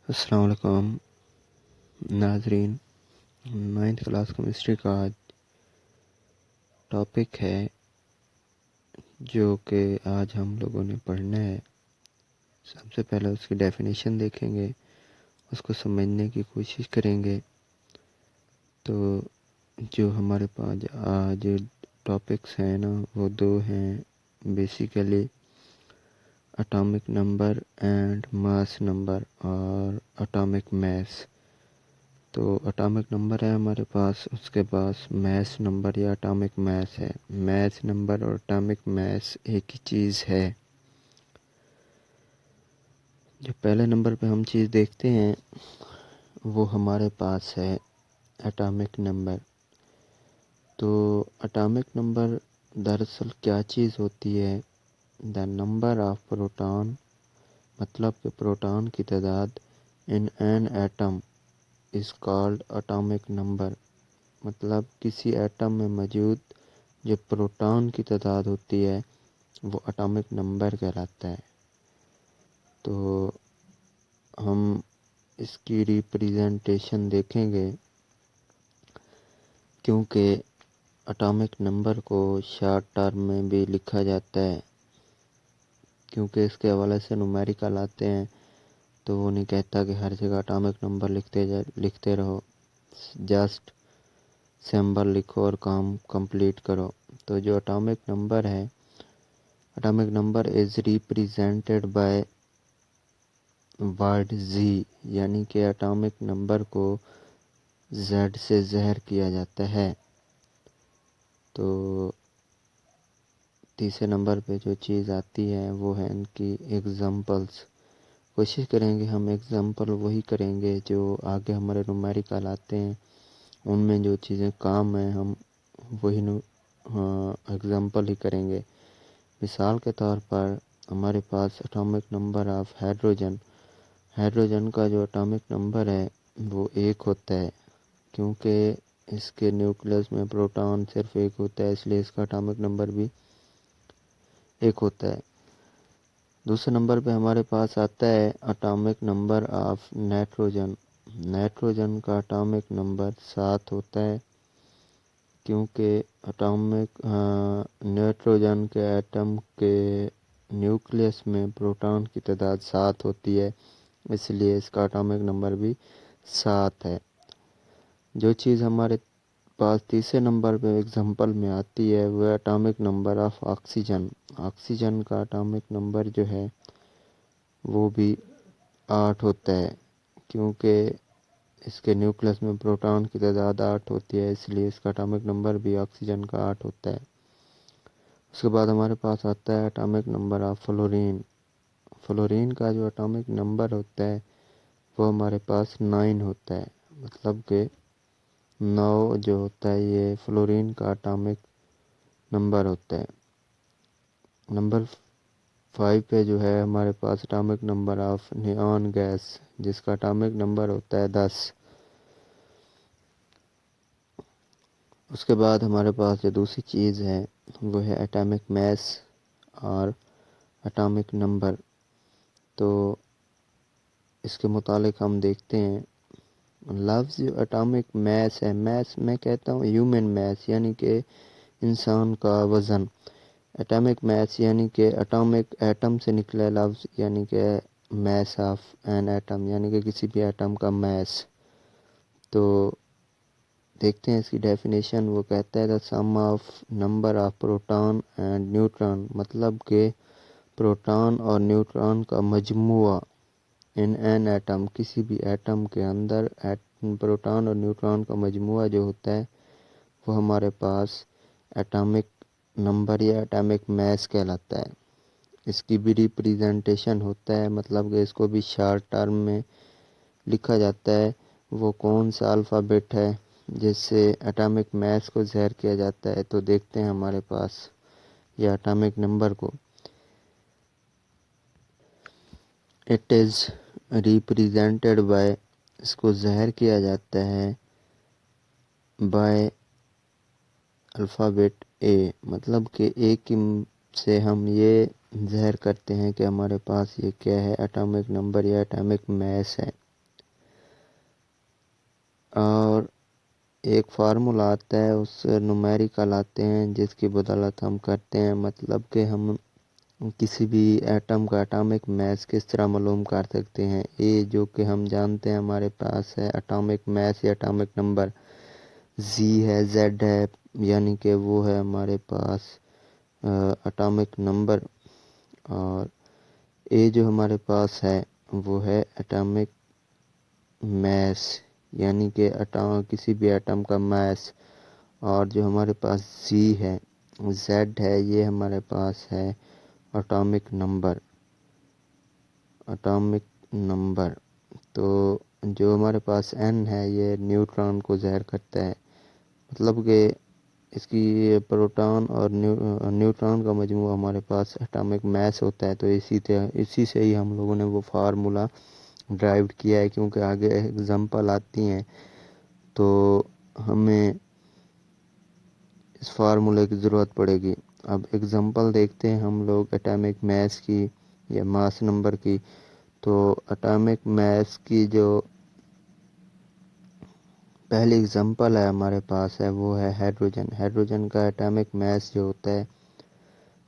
السلام علیکم ناظرین، 9th کلاس کیمسٹری کا آج ٹاپک ہے جو کہ آج ہم لوگوں نے پڑھنا ہے۔ سب سے پہلے اس کی ڈیفینیشن دیکھیں گے، اس کو سمجھنے کی کوشش کریں گے۔ تو جو ہمارے پاس آج ٹاپکس ہیں نا، وہ دو ہیں basically atomic number and mass number اور اٹامک میس۔ تو اٹامک نمبر ہے ہمارے پاس، اس کے پاس میس نمبر یا اٹامک میس ہے۔ میس نمبر اور اٹامک میس ایک ہی چیز ہے۔ جو پہلے نمبر پہ ہم چیز دیکھتے ہیں وہ ہمارے پاس ہے اٹامک نمبر۔ تو اٹامک نمبر دراصل کیا چیز ہوتی ہے؟ دا نمبر آف پروٹون، مطلب کہ پروٹون کی تعداد in an atom is called atomic number, مطلب کسی ایٹم میں موجود جو پروٹون کی تعداد ہوتی ہے وہ اٹامک نمبر کہلاتا ہے۔ تو ہم اس کی ریپریزنٹیشن دیکھیں گے، کیونکہ اٹامک نمبر کو شارٹ ٹرم میں بھی لکھا جاتا ہے، کیونکہ اس کے حوالے سے نومیریکل آتے ہیں تو وہ نہیں کہتا کہ ہر جگہ اٹامک نمبر لکھتے رہو، جسٹ سمبل لکھو اور کام کمپلیٹ کرو۔ تو جو اٹامک نمبر ہے، atomic number is represented by word Z, یعنی کہ اٹامک نمبر کو زیڈ سے ظاہر کیا جاتا ہے۔ تو تیسرے نمبر پہ جو چیز آتی ہے وہ ہے ان کی ایگزامپلس۔ کوشش کریں گے ہم ایگزامپل وہی کریں گے جو آگے ہمارے نومیریکل آتے ہیں، ان میں جو چیزیں کام ہیں ہم وہی ایگزامپل ہی کریں گے۔ مثال کے طور پر ہمارے پاس atomic number of hydrogen, hydrogen کا جو اٹامک نمبر ہے وہ 1 ہوتا ہے، کیونکہ اس کے نیوکلیس میں پروٹون صرف 1 ہوتا ہے، اس لیے اس کا اٹامک نمبر بھی 1 ہوتا ہے۔ دوسرے نمبر پہ ہمارے پاس آتا ہے atomic number of nitrogen, nitrogen کا اٹامک نمبر 7 ہوتا ہے، کیونکہ نائٹروجن کے ایٹم کے نیوکلیس میں پروٹون کی تعداد 7 ہوتی ہے، اس لیے اس کا اٹامک نمبر بھی 7 ہے۔ جو چیز ہمارے پاس تیسرے نمبر پہ ایگزامپل میں آتی ہے وہ atomic number of oxygen, oxygen کا اٹامک نمبر جو ہے وہ بھی 8 ہوتا ہے، کیونکہ اس کے نیوکلیس میں پروٹون کی تعداد 8 ہوتی ہے، اس لیے اس کا اٹامک نمبر بھی آکسیجن کا 8 ہوتا ہے۔ اس کے بعد ہمارے پاس آتا ہے atomic number of fluorine, fluorine کا جو اٹامک نمبر ہوتا ہے وہ ہمارے پاس 9 ہوتا ہے، مطلب کہ 9 جو ہوتا ہے یہ فلورین کا اٹامک نمبر ہوتا ہے۔ نمبر 5 پہ جو ہے ہمارے پاس atomic number of neon gas, جس کا اٹامک نمبر ہوتا ہے 10۔ اس کے بعد ہمارے پاس جو دوسری چیز ہے وہ ہے اٹامک میس اور اٹامک نمبر۔ تو اس کے متعلق ہم دیکھتے ہیں، لفظ جو اٹامک میس ہے، میس میں کہتا ہوں ہیومن میس، یعنی کہ انسان کا وزن۔ اٹامک میس یعنی کہ اٹامک ایٹم سے نکلا لفظ، یعنی کہ میس آف این ایٹم، یعنی کہ کسی بھی ایٹم کا میس۔ تو دیکھتے ہیں اس کی ڈیفینیشن، وہ کہتا ہے the sum of number of proton and neutron, مطلب کہ پروٹون اور نیوٹران کا مجموعہ ان این ایٹم، کسی بھی ایٹم کے اندر پروٹون اور نیوٹران کا مجموعہ جو ہوتا ہے وہ ہمارے پاس ایٹامک نمبر یا ایٹامک میس کہلاتا ہے۔ اس کی بھی ریپریزنٹیشن ہوتا ہے، مطلب کہ اس کو بھی شارٹ ٹرم میں لکھا جاتا ہے۔ وہ کون سا الفابیٹ ہے جس سے ایٹامک میس کو ظاہر کیا جاتا ہے؟ تو دیکھتے ہیں ہمارے پاس یہ ایٹامک نمبر کو، اٹ از ریپریزنٹیڈ بائی، اس کو ظاہر کیا جاتا ہے بائی الفابیٹ اے، مطلب کہ ایک سے ہم یہ ظاہر کرتے ہیں کہ ہمارے پاس یہ کیا ہے، ایٹامک نمبر یا ایٹامک میس ہے۔ اور ایک فارمولا آتا ہے، اس نومیریکل آتے ہیں جس کی بدولت ہم کرتے ہیں، مطلب کہ ہم کسی بھی ایٹم کا اٹامک میس کس طرح معلوم کر سکتے ہیں۔ اے جو کہ ہم جانتے ہیں ہمارے پاس ہے اٹامک میس یا اٹامک نمبر، زی ہے، زیڈ ہے، یعنی کہ وہ ہے ہمارے پاس اٹامک نمبر، اور اے جو ہمارے پاس ہے وہ ہے اٹامک میس، یعنی کہ کسی بھی ایٹم کا میس، اور جو ہمارے پاس زی ہے، زیڈ ہے، یہ ہمارے پاس ہے اٹامک نمبر۔ تو جو ہمارے پاس این ہے یہ نیوٹران کو ظاہر کرتا ہے، مطلب کہ اس کی پروٹون اور نیوٹران کا مجموعہ ہمارے پاس اٹامک میس ہوتا ہے۔ تو اسی سے ہی ہم لوگوں نے وہ فارمولا ڈرائیو کیا ہے، کیونکہ آگے ایگزامپل آتی ہیں تو ہمیں اس فارمولے کی ضرورت پڑے گی۔ اب ایگزامپل دیکھتے ہیں ہم لوگ اٹامک میس کی یا ماس نمبر کی۔ تو اٹامک میس کی جو پہلی ایگزامپل ہے ہمارے پاس ہے وہ ہے ہیڈروجن کا اٹامک میس جو ہوتا ہے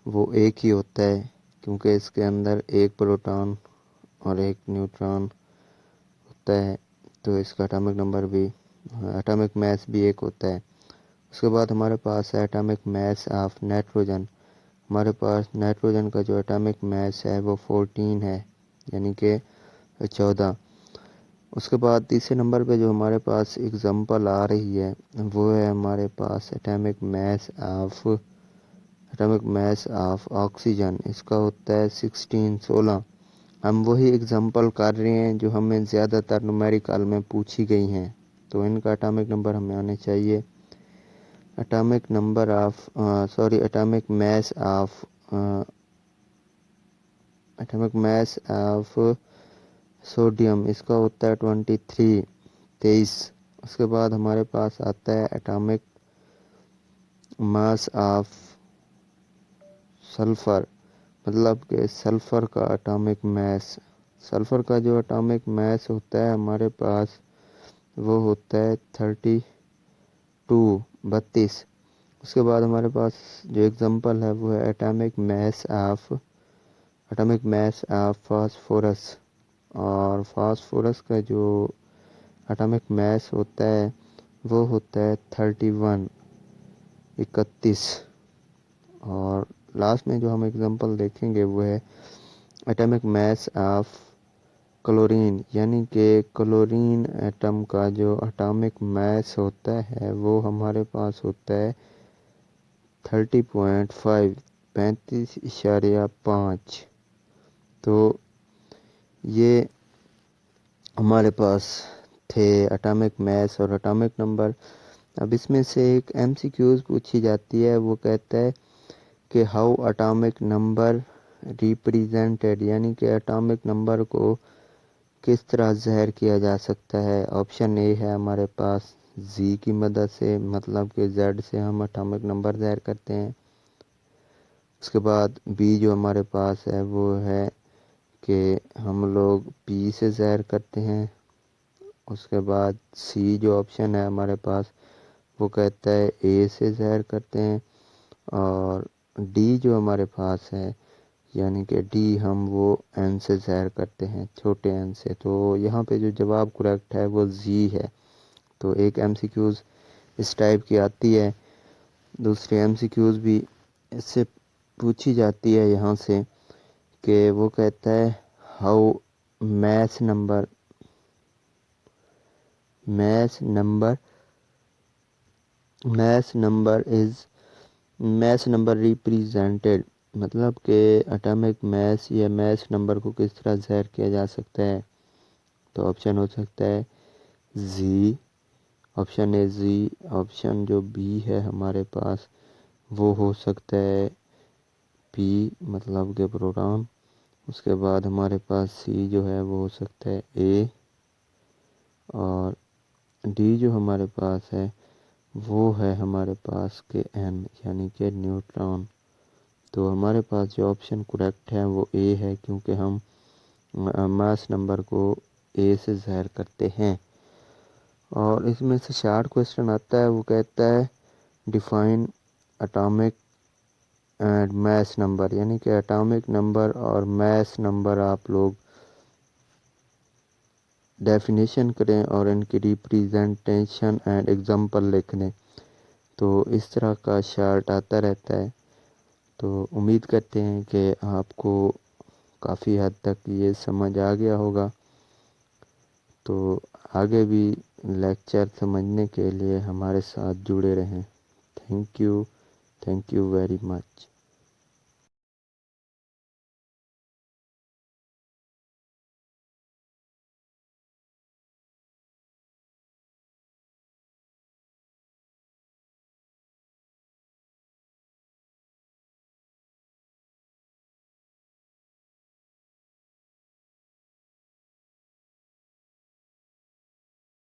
وہ ایک ہی ہوتا ہے، کیونکہ اس کے اندر ایک پروٹون اور ایک نیوٹران ہوتا ہے، تو اس کا اٹامک میس بھی ایک ہوتا ہے۔ اس کے بعد ہمارے پاس ہے اٹامک میس آف نائٹروجن۔ ہمارے پاس نائٹروجن کا جو اٹامک میس ہے وہ 14 ہے، یعنی کہ 14۔ اس کے بعد تیسرے نمبر پہ جو ہمارے پاس ایگزامپل آ رہی ہے وہ ہے ہمارے پاس اٹامک میس آف آکسیجن، اس کا ہوتا ہے 16۔ ہم وہی ایگزامپل کر رہے ہیں جو ہمیں زیادہ تر نومیریکل میں پوچھی گئی ہیں، تو ان کا اٹامک نمبر ہمیں آنے چاہیے۔ اٹامک میس آف سوڈیم، اس کا ہوتا ہے 23۔ اس کے بعد ہمارے پاس آتا ہے اٹامک ماس آف سلفر، مطلب کہ سلفر کا اٹامک میس۔ سلفر کا جو اٹامک میس ہوتا ہے ہمارے پاس وہ ہوتا ہے 32۔ اس کے بعد ہمارے پاس جو ایگزامپل ہے وہ ہے اٹامک میس آف فاسفورس، اور فاسفورس کا جو اٹامک میس ہوتا ہے وہ ہوتا ہے 31۔ اور لاسٹ میں جو ہم ایگزامپل دیکھیں گے وہ ہے اٹامک میس آف کلورین، یعنی کہ کلورین ایٹم کا جو اٹامک میس ہوتا ہے وہ ہمارے پاس ہوتا ہے 30.5، 35.5۔ تو یہ ہمارے پاس تھے اٹامک میس اور اٹامک نمبر۔ اب اس میں سے ایک ایم سی کیوز پوچھی جاتی ہے، وہ کہتا ہے کہ ہاؤ اٹامک نمبر ریپریزنٹڈ، یعنی کہ اٹامک نمبر کو کس طرح ظاہر کیا جا سکتا ہے۔ آپشن اے ہے ہمارے پاس زی کی مدد سے، مطلب کہ زیڈ سے ہم اٹامک نمبر ظاہر کرتے ہیں۔ اس کے بعد بی جو ہمارے پاس ہے وہ ہے کہ ہم لوگ پی سے ظاہر کرتے ہیں۔ اس کے بعد سی جو آپشن ہے ہمارے پاس وہ کہتا ہے اے سے ظاہر کرتے ہیں، اور ڈی جو ہمارے پاس ہے یعنی کہ ڈی ہم وہ این سے ظاہر کرتے ہیں، چھوٹے این سے۔ تو یہاں پہ جو جواب کریکٹ ہے وہ زی ہے۔ تو ایک ایم سی کیوز اس ٹائپ کی آتی ہے، دوسری ایم سی کیوز بھی اس سے پوچھی جاتی ہے یہاں سے، کہ وہ کہتا ہے ہاؤ میس نمبر ریپریزنٹڈ، مطلب کہ اٹامک میس یا میس نمبر کو کس طرح ظاہر کیا جا سکتا ہے۔ تو آپشن ہو سکتا ہے زی، آپشن اے زی، آپشن جو بی ہے ہمارے پاس وہ ہو سکتا ہے پی، مطلب کہ پروٹون۔ اس کے بعد ہمارے پاس سی جو ہے وہ ہو سکتا ہے اے، اور ڈی جو ہمارے پاس ہے وہ ہے ہمارے پاس کے این، یعنی کہ نیوٹران۔ تو ہمارے پاس جو آپشن کریکٹ ہے وہ اے ہے، کیونکہ ہم ماس نمبر کو اے سے ظاہر کرتے ہیں۔ اور اس میں سے شارٹ کویسچن آتا ہے، وہ کہتا ہے define atomic and mass number, یعنی کہ اٹامک نمبر اور میس نمبر آپ لوگ ڈیفینیشن کریں اور ان کی ریپریزنٹیشن اینڈ ایگزامپل لکھ دیں۔ تو اس طرح کا شارٹ آتا رہتا ہے، تو امید کرتے ہیں کہ آپ کو کافی حد تک یہ سمجھ آ گیا ہوگا۔ تو آگے بھی لیکچر سمجھنے کے لیے ہمارے ساتھ جڑے رہیں۔ Thank you very much.